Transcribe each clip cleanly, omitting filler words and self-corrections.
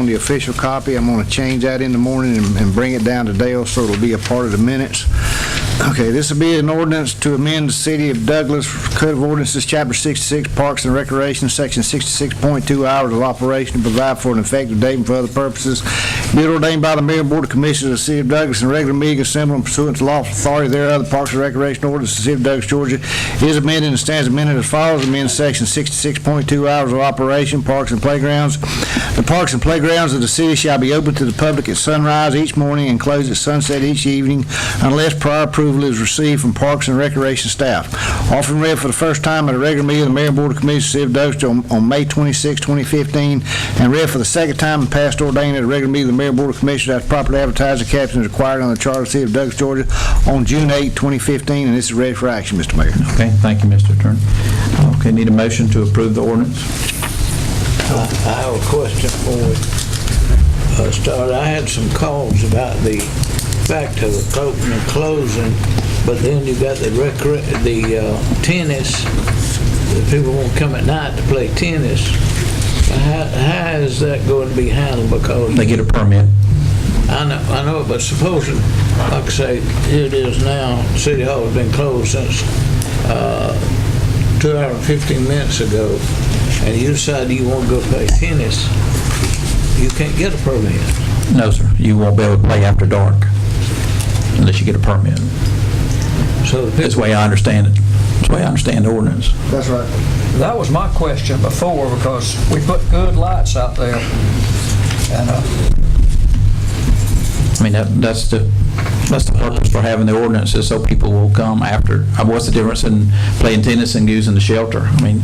on the official copy. I'm going to change that in the morning and bring it down to Dale so it'll be a part of the minutes. Okay, this will be an ordinance to amend the City of Douglas Code of Ordinances, Chapter 66, Parks and Recreation, Section 66.2, hours of operation, to provide for an effective date and for other purposes. Be it ordained by the Mayor and Board of Commissioners of the City of Douglas and regular meeting assembled pursuant to lawful authority thereof, the Parks and Recreation Ordinance of the City of Douglas, Georgia, is amended and stands amended as follows. Amend Section 66.2, hours of operation, parks and playgrounds. The parks and playgrounds of the city shall be open to the public at sunrise each morning and closed at sunset each evening unless prior approval is received from Parks and Recreation staff. Often read for the first time at a regular meeting of the Mayor and Board of Commissioners of the City of Douglas on May 26, 2015, and read for the second time and passed ordained at a regular meeting of the Mayor and Board of Commissioners as properly advertised and captioned as required on the Charter of the City of Douglas, Georgia on June 8, 2015, and this is ready for action, Mr. Mayor. Okay, thank you, Mr. Attorney. Okay, need a motion to approve the ordinance? I have a question for you. I had some calls about the fact of the opening and closing, but then you got the tennis. The people won't come at night to play tennis. How is that going to be handled? Because They get a permit. I know, but supposing, like I say, here it is now, City Hall has been closed since 2 hours and 15 minutes ago, and you decide you want to go play tennis, you can't get a permit. No, sir. You won't be able to play after dark unless you get a permit. So That's the way I understand it. That's the way I understand the ordinance. That's right. That was my question before, because we put good lights out there. And I mean, that's the purpose for having the ordinance, is so people will come after. What's the difference in playing tennis and using the shelter? I mean,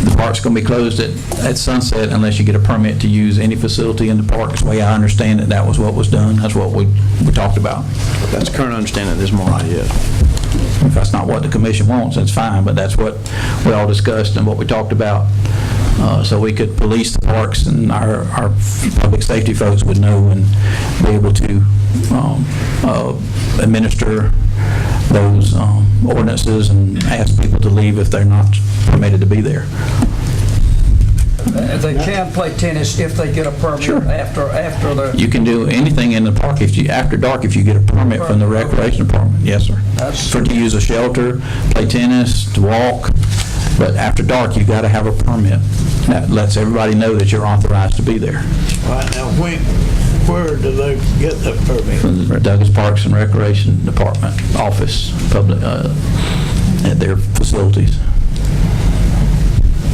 the park's going to be closed at sunset unless you get a permit to use any facility in the park. The way I understand it, that was what was done. That's what we talked about. That's the current understanding this morning, yes. If that's not what the commission wants, that's fine, but that's what we all discussed and what we talked about. So we could police the parks, and our public safety folks would know and be able to administer those ordinances and ask people to leave if they're not permitted to be there. they can play tennis if they get a permit. Sure. after the... You can do anything in the park after dark if you get a permit from the recreation department. Yes, sir. To use a shelter, play tennis, to walk. But after dark, you got to have a permit. That lets everybody know that you're authorized to be there. right now, where do they get that permit? From the Douglas Parks and Recreation Department office, public, at their facilities.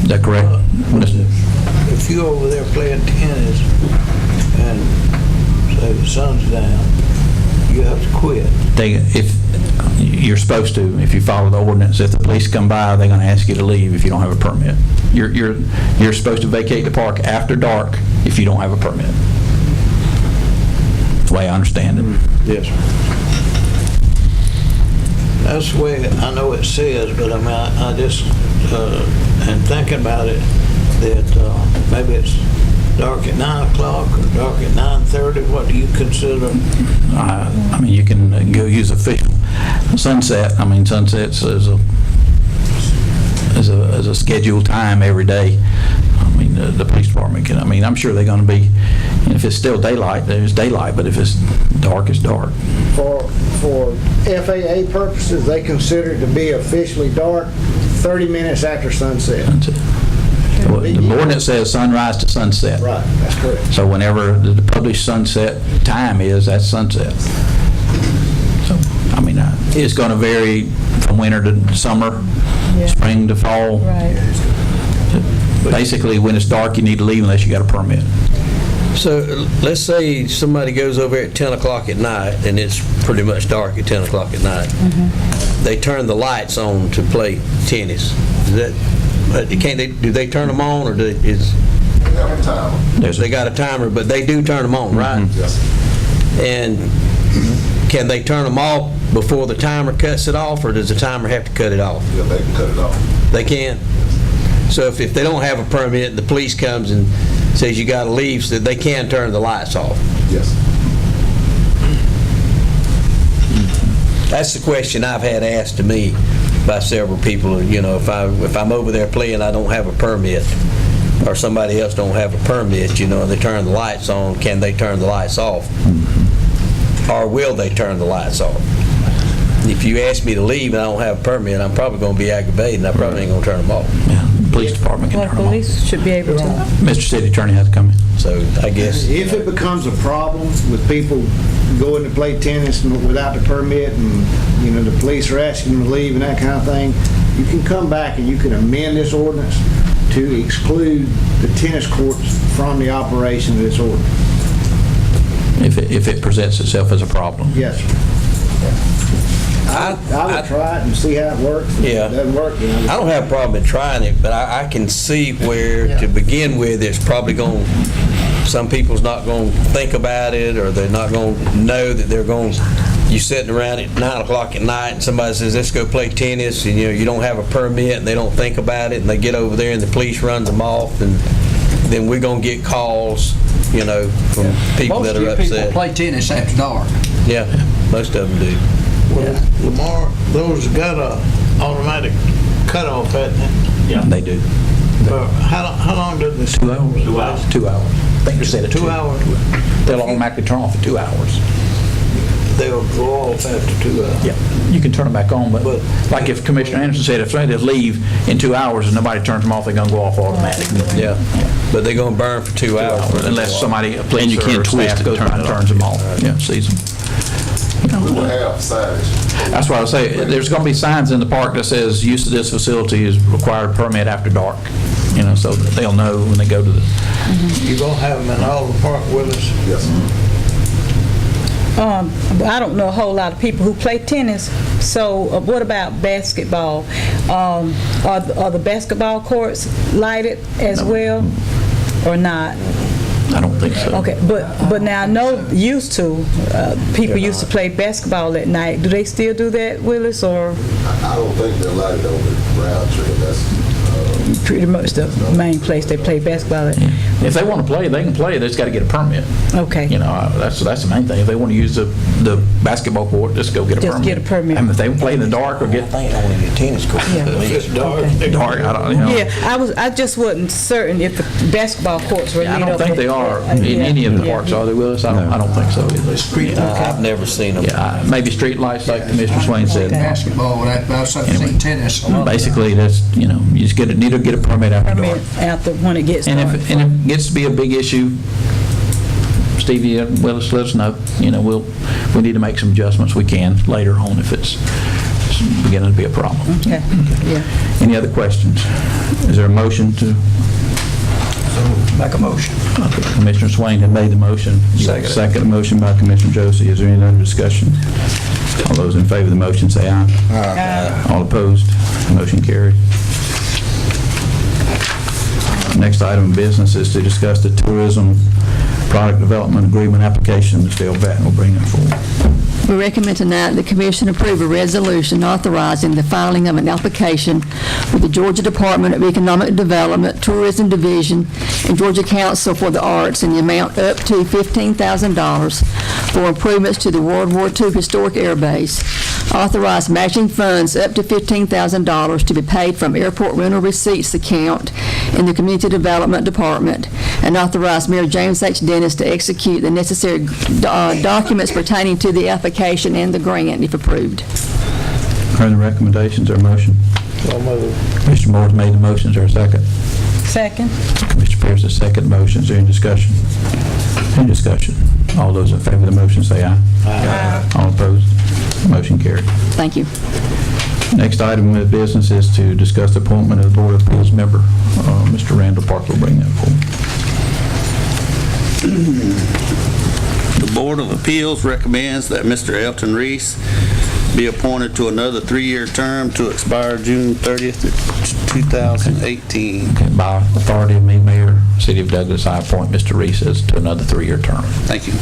Is that correct? If you're over there playing tennis and say the sun's down, you have to quit. If you're supposed to, if you follow the ordinance, if the police come by, they're going to ask you to leave if you don't have a permit. You're supposed to vacate the park after dark if you don't have a permit. That's the way I understand it. Yes, sir. That's the way I know it says, but I mean, I just, and thinking about it, that maybe it's dark at 9 o'clock or dark at 9:30. What do you consider? I mean, you can go use official sunset. I mean, sunsets is a scheduled time every day. I mean, the police department can. I mean, I'm sure they're going to be. If it's still daylight, there's daylight. But if it's dark, it's dark. For FAA purposes, they consider it to be officially dark 30 minutes after sunset. That's it. The ordinance says sunrise to sunset. Right, that's correct. So whenever the published sunset time is, that's sunset. So, I mean, it's going to vary from winter to summer, spring to fall. Right. Basically, when it's dark, you need to leave unless you got a permit. So let's say somebody goes over at 10 o'clock at night, and it's pretty much dark at 10 o'clock at night. They turn the lights on to play tennis. Do they turn them on, or they have a timer. They got a timer, but they do turn them on, right? Yes. And can they turn them off before the timer cuts it off, or does the timer have to cut it off? Yeah, they can cut it off. They can? So if they don't have a permit and the police comes and says you got to leave, so they can turn the lights off? Yes. That's the question I've had asked to me by several people. You know, if I'm over there playing, I don't have a permit. or somebody else don't have a permit, and they turn the lights on, can they turn the lights off? Or will they turn the lights off? If you ask me to leave and I don't have a permit, I'm probably going to be aggravated, and I probably ain't going to turn them off. Yeah, the police department can Well, turn them off. police should be able to. Mr. City Attorney has to come in. So I guess, If it becomes a problem with people going to play tennis without the permit and, the police are asking them to leave and that kind of thing, you can come back and you can amend this ordinance to exclude the tennis courts from the operation of this ordinance. If it presents itself as a problem. Yes, sir. I would try it and see how it works. If Yeah. it doesn't work, I don't have a problem in trying it, but I can see where, to begin with, it's probably some people's not going to think about it, or they're not going to know that you sitting around at 9 o'clock at night and somebody says, let's go play tennis, and you don't have a permit, and they don't think about it, and they get over there and the police runs them off, and then we're going to get calls, from people Most that of are you people upset. play tennis after dark. Yeah, most of them do. Well, Lamar, those got a automatic cutoff at it. Yeah. They do. How long does this? 2 hours. 2 hours. 2 hours. I think you said it. 2 hours? They'll automatically turn off for 2 hours. They'll go off after 2 hours? Yeah, you can turn them back on, but like if Commissioner Anderson said, if they leave in 2 hours and nobody turns them off, they're going to go off automatically. Yeah, but they're going to burn for 2 hours. Unless somebody, a And police you or can't twist staff it, goes turn by and it off. turns them off. Yeah, sees them. We will have signage. That's why I say, there's going to be signs in the park that says use of this facility is required permit after dark, so that they'll know when they go to the, You gonna have them in all the park with us? Yes, sir. I don't know a whole lot of people who play tennis, so what about basketball? Are the basketball courts lighted as well, or not? I don't think so. Okay, but now I know people used to play basketball at night. Do they still do that, Willis, or I don't think they're lighted on the ground tree. That's, pretty much the main place they play basketball at? If they want to play, they can play, they just got to get a permit. Okay. That's the main thing. If they want to use the basketball court, just go get a Just permit. get a permit. And if they play in the dark or get think I want to get tennis court. Yeah. If it's dark, Okay. dark, I don't, Yeah, I just wasn't certain if the basketball courts were lit I up. don't think they are in Yeah, any of the yeah. parks, are they, Willis? I don't think so either. I've never seen them. Yeah, maybe street lights like Mr. Swain said. Basketball, I've seen tennis. Basically, that's, you just need to get a permit after dark. Permit after, when it gets And dark. if it gets to be a big issue, Stevie, Willis, let us know. We need to make some adjustments, we can later on if it's beginning to be a problem. Okay, yeah. Any other questions? Is there a motion to? Make a motion. Okay, Commissioner Swain had made the motion. Second. Second motion by Commissioner Josie. Is there any other discussion? All those in favor of the motion say aye. Aye. All opposed? Motion carried. Next item of business is to discuss the tourism product development agreement application. Ms. Dale Batten will bring that forward. We recommend tonight the Commission approve a resolution authorizing the filing of an application with the Georgia Department of Economic Development, Tourism Division, and Georgia Council for the Arts in the amount up to $15,000 for improvements to the World War II Historic Air Base. Authorize matching funds up to $15,000 to be paid from airport rental receipts account in the Community Development Department, and authorize Mayor James H. Dennis to execute the necessary documents pertaining to the application and the grant if approved. Heard the recommendations, or motion? Mr. Moore's made the motion, is there a second? Second? Mr. Pierce has second motion, is there any discussion? Any discussion? All those in favor of the motion say aye. Aye. All opposed? Motion carried. Thank you. Next item of business is to discuss the appointment of the Board of Appeals member. Mr. Randall Parker will bring that forward. The Board of Appeals recommends that Mr. Elton Reese be appointed to another 3-year term to expire June 30th, 2018. Okay, by authority of me, Mayor, City of Douglas, I appoint Mr. Reese to another 3-year term. Thank you.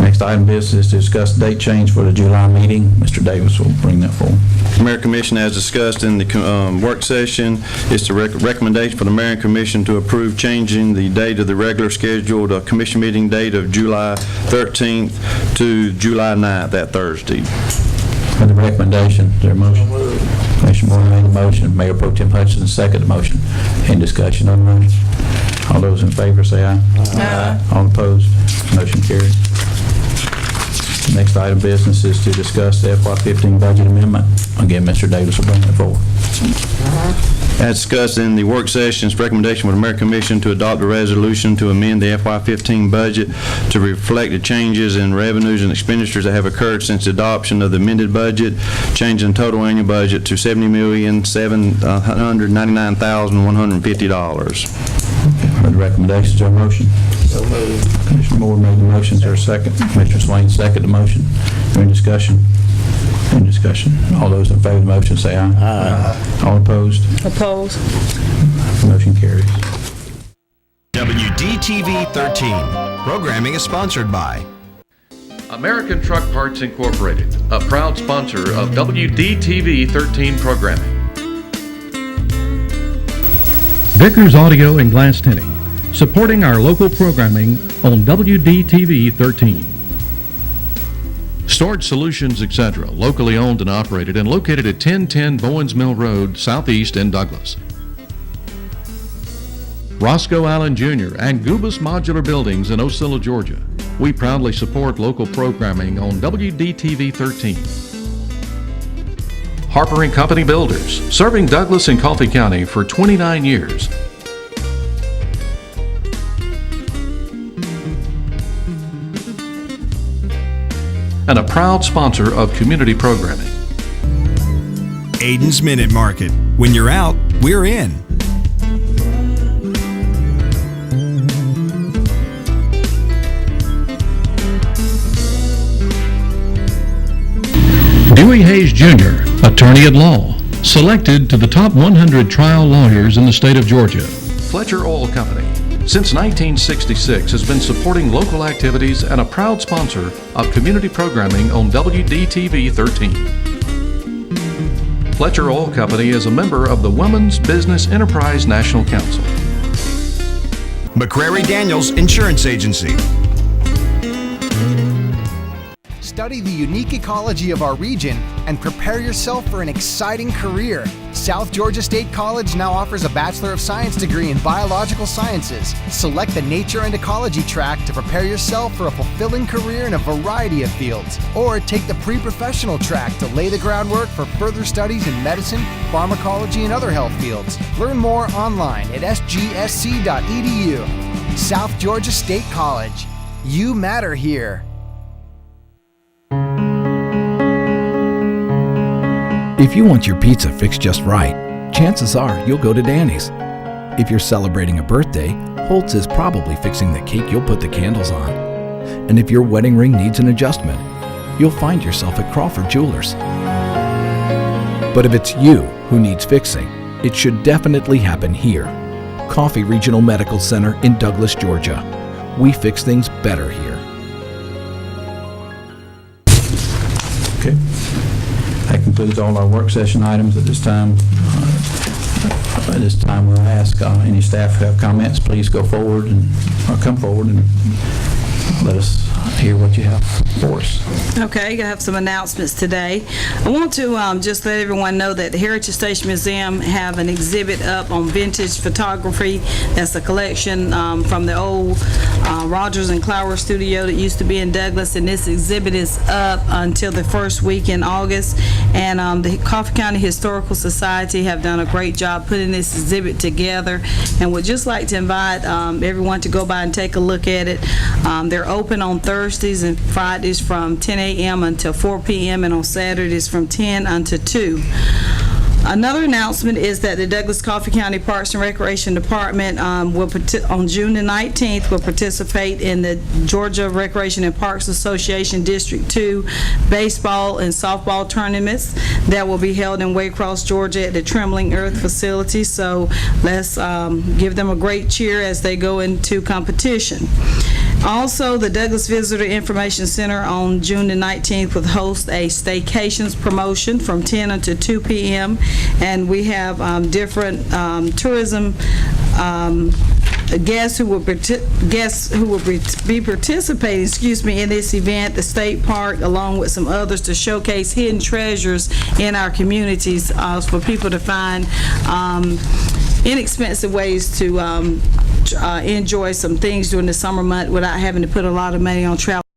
Next item of business is to discuss the date change for the July meeting. Mr. Davis will bring that forward. Mayor and Commission, as discussed in the work session, is the recommendation for the Mayor and Commission to approve changing the date of the regular scheduled commission meeting date of July 13th to July 9th, that Thursday. For the recommendation, is there a motion? Commissioner Moore made the motion. Mayor Pro Tem Hutchison seconded the motion. Any discussion on the motion? All those in favor say aye. Aye. All opposed? Motion carried. The next item of business is to discuss the FY15 budget amendment. Again, Mr. Davis will bring it forward. As discussed in the work session, it's recommendation for the Mayor Commission to adopt a resolution to amend the FY15 budget to reflect the changes in revenues and expenditures that have occurred since the adoption of the amended budget, changing total annual budget to $70,799,150. Heard the recommendations, is there a motion? So moved. Commissioner Moore made the motion, is there a second? Commissioner Swain seconded the motion. Any discussion? Any discussion? All those in favor of the motion say aye. Aye. All opposed? Opposed? Motion carries. WDTV 13. Programming is sponsored by American Truck Parts Incorporated, a proud sponsor of WDTV 13 programming. Vickers Audio and Glass Tinting, supporting our local programming on WDTV 13. Storage Solutions, etc., locally owned and operated and located at 1010 Bowens Mill Road, Southeast in Douglas. Roscoe Allen Jr. and Gubus Modular Buildings in Osceola, Georgia. We proudly support local programming on WDTV 13. Harper & Company Builders, serving Douglas and Coffee County for 29 years. And a proud sponsor of community programming. Aiden's Minute Market. When you're out, we're in. Dewey Hayes Jr., attorney at law, selected to the top 100 trial lawyers in the state of Georgia. Fletcher Oil Company, since 1966, has been supporting local activities and a proud sponsor of community programming on WDTV 13. Fletcher Oil Company is a member of the Women's Business Enterprise National Council. McCrary Daniels Insurance Agency. Study the unique ecology of our region and prepare yourself for an exciting career. South Georgia State College now offers a Bachelor of Science degree in Biological Sciences. Select the Nature and Ecology track to prepare yourself for a fulfilling career in a variety of fields. Or take the pre-professional track to lay the groundwork for further studies in medicine, pharmacology, and other health fields. Learn more online at sgsc.edu. South Georgia State College. You matter here. If you want your pizza fixed just right, chances are you'll go to Danny's. If you're celebrating a birthday, Holtz is probably fixing the cake you'll put the candles on. And if your wedding ring needs an adjustment, you'll find yourself at Crawford Jewelers. But if it's you who needs fixing, it should definitely happen here. Coffee Regional Medical Center in Douglas, Georgia. We fix things better here. Okay. That concludes all our work session items at this time. At this time, we'll ask any staff who have comments, please go forward or come forward and let us hear what you have for us. Okay, I have some announcements today. I want to just let everyone know that the Heritage Station Museum have an exhibit up on vintage photography. That's a collection from the old Rogers and Clower studio that used to be in Douglas, and this exhibit is up until the first week in August. And the Coffee County Historical Society have done a great job putting this exhibit together, and would just like to invite everyone to go by and take a look at it. They're open on Thursdays and Fridays from 10 a.m. until 4 p.m. and on Saturdays from 10 until 2. Another announcement is that the Douglas Coffee County Parks and Recreation Department on June the 19th will participate in the Georgia Recreation and Parks Association District 2 baseball and softball tournaments that will be held in Waycross, Georgia at the Trembling Earth facility. So let's give them a great cheer as they go into competition. Also, the Douglas Visitor Information Center on June the 19th will host a staycations promotion from 10 until 2 p.m. And we have different tourism guests who will be participating, in this event, the state park, along with some others, to showcase hidden treasures in our communities for people to find inexpensive ways to enjoy some things during the summer month without having to put a lot of money on travel.